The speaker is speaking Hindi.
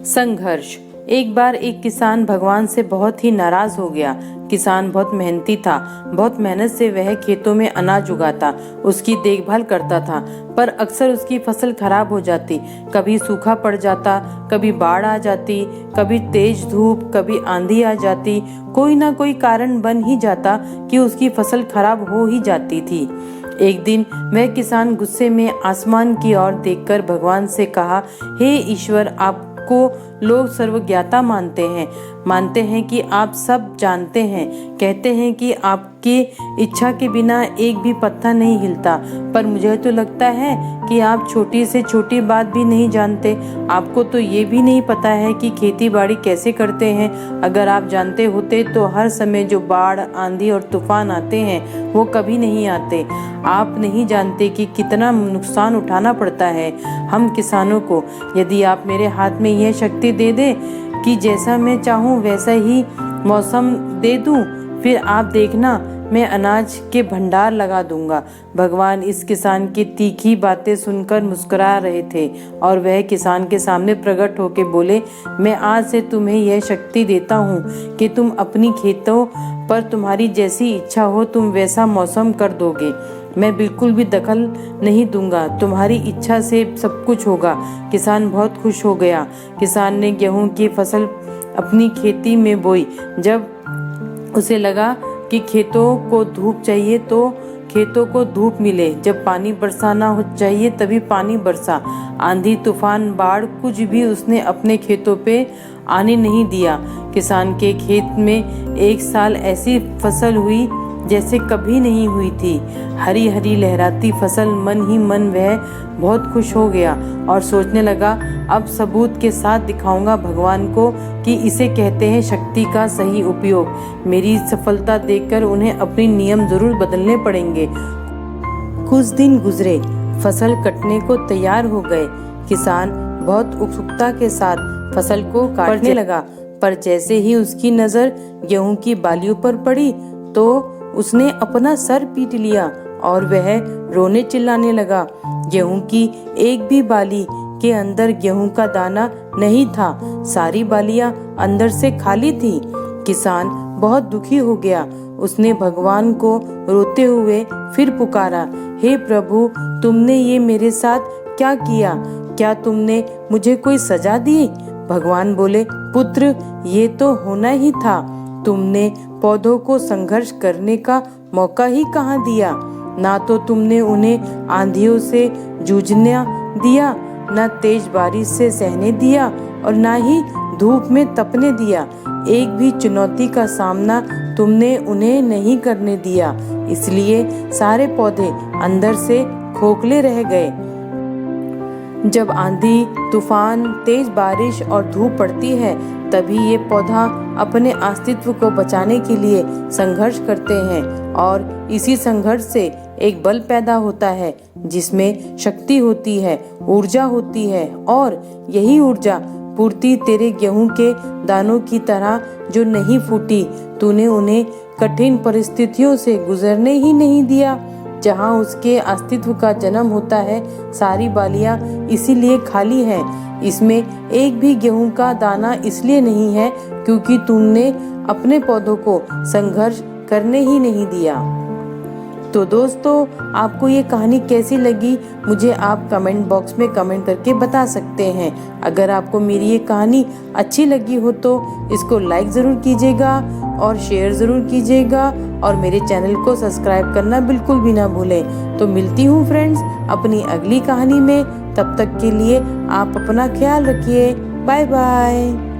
संघर्ष। एक बार एक किसान भगवान से बहुत ही नाराज हो गया। किसान बहुत मेहनती था। बहुत मेहनत से वह खेतों में अनाज उगाता, उसकी देखभाल करता था, पर अक्सर उसकी फसल खराब हो जाती। कभी सूखा पड़ जाता, कभी बाढ़ आ जाती, कभी तेज धूप, कभी आंधी आ जाती। कोई ना कोई कारण बन ही जाता कि उसकी फसल खराब हो ही जाती थी। एक दिन वह किसान गुस्से में आसमान की ओर देखकर भगवान से कहा, हे ईश्वर, आपको लोग सर्वज्ञाता मानते हैं कि आप सब जानते हैं, कहते हैं कि आपकी इच्छा के बिना एक भी पत्ता नहीं हिलता, पर मुझे तो लगता है कि आप छोटी से छोटी बात भी नहीं जानते। आपको तो ये भी नहीं पता है कि खेती बाड़ी कैसे करते हैं। अगर आप जानते होते तो हर समय जो बाढ़, आंधी और तूफान आते हैं वो कभी नहीं आते। आप नहीं जानते कि कितना नुकसान उठाना पड़ता है हम किसानों को। यदि आप मेरे हाथ में यह शक्ति दे दे कि जैसा मैं चाहूँ वैसा ही मौसम दे दूँ, फिर आप देखना मैं अनाज के भंडार लगा दूंगा। भगवान इस किसान की तीखी बातें सुनकर मुस्कुरा रहे थे और वह किसान के सामने प्रकट होकर बोले, मैं आज से तुम्हें यह शक्ति देता हूँ कि तुम अपनी खेतों पर तुम्हारी जैसी इच्छा हो तुम वैसा मौसम कर दोगे। मैं बिल्कुल भी दखल नहीं दूंगा, तुम्हारी इच्छा से सब कुछ होगा। किसान बहुत खुश हो गया। किसान ने गेहूं की फसल अपनी खेती में बोई। जब उसे लगा कि खेतों को धूप चाहिए तो खेतों को धूप मिले, जब पानी बरसाना हो चाहिए तभी पानी बरसा। आंधी, तूफान, बाढ़ कुछ भी उसने अपने खेतों पे आने नहीं दिया। किसान के खेत में एक साल ऐसी फसल हुई जैसे कभी नहीं हुई थी। हरी हरी लहराती फसल। मन ही मन वह बहुत खुश हो गया और सोचने लगा, अब सबूत के साथ दिखाऊंगा भगवान को कि इसे कहते हैं शक्ति का सही उपयोग। मेरी सफलता देखकर उन्हें अपने नियम जरूर बदलने पड़ेंगे। कुछ दिन गुजरे, फसल कटने को तैयार हो गए। किसान बहुत उत्सुकता के साथ फसल को काटने लगा, पर जैसे ही उसकी नजर गेहूं की बालियों पर पड़ी तो उसने अपना सर पीट लिया और वह रोने चिल्लाने लगा। गेहूं की एक भी बाली के अंदर गेहूं का दाना नहीं था। सारी बालियां अंदर से खाली थी। किसान बहुत दुखी हो गया। उसने भगवान को रोते हुए फिर पुकारा, हे प्रभु, तुमने ये मेरे साथ क्या किया? क्या तुमने मुझे कोई सजा दी? भगवान बोले, पुत्र, ये तो होना ही था। तुमने पौधों को संघर्ष करने का मौका ही कहाँ दिया। ना तो तुमने उन्हें आंधियों से जूझने दिया, ना तेज बारिश से सहने दिया और ना ही धूप में तपने दिया। एक भी चुनौती का सामना तुमने उन्हें नहीं करने दिया। इसलिए सारे पौधे अंदर से खोखले रह गए। जब आंधी, तूफान, तेज बारिश और धूप पड़ती है तभी ये पौधा अपने अस्तित्व को बचाने के लिए संघर्ष करते हैं और इसी संघर्ष से एक बल पैदा होता है जिसमें शक्ति होती है, ऊर्जा होती है, और यही ऊर्जा पूर्ति तेरे गेहूं के दानों की तरह जो नहीं फूटी। तूने उन्हें कठिन परिस्थितियों से गुजरने ही नहीं दिया। जहाँ उसके अस्तित्व का जन्म होता है, सारी बालियां इसीलिए खाली हैं। इसमें एक भी गेहूं का दाना इसलिए नहीं है क्योंकि तुमने अपने पौधों को संघर्ष करने ही नहीं दिया। तो दोस्तों, आपको ये कहानी कैसी लगी मुझे आप कमेंट बॉक्स में कमेंट करके बता सकते हैं। अगर आपको मेरी ये कहानी अच्छी लगी हो तो इसको लाइक ज़रूर कीजिएगा और शेयर ज़रूर कीजिएगा और मेरे चैनल को सब्सक्राइब करना बिल्कुल भी ना भूलें। तो मिलती हूँ फ्रेंड्स अपनी अगली कहानी में। तब तक के लिए आप अपना ख्याल रखिए। Bye bye.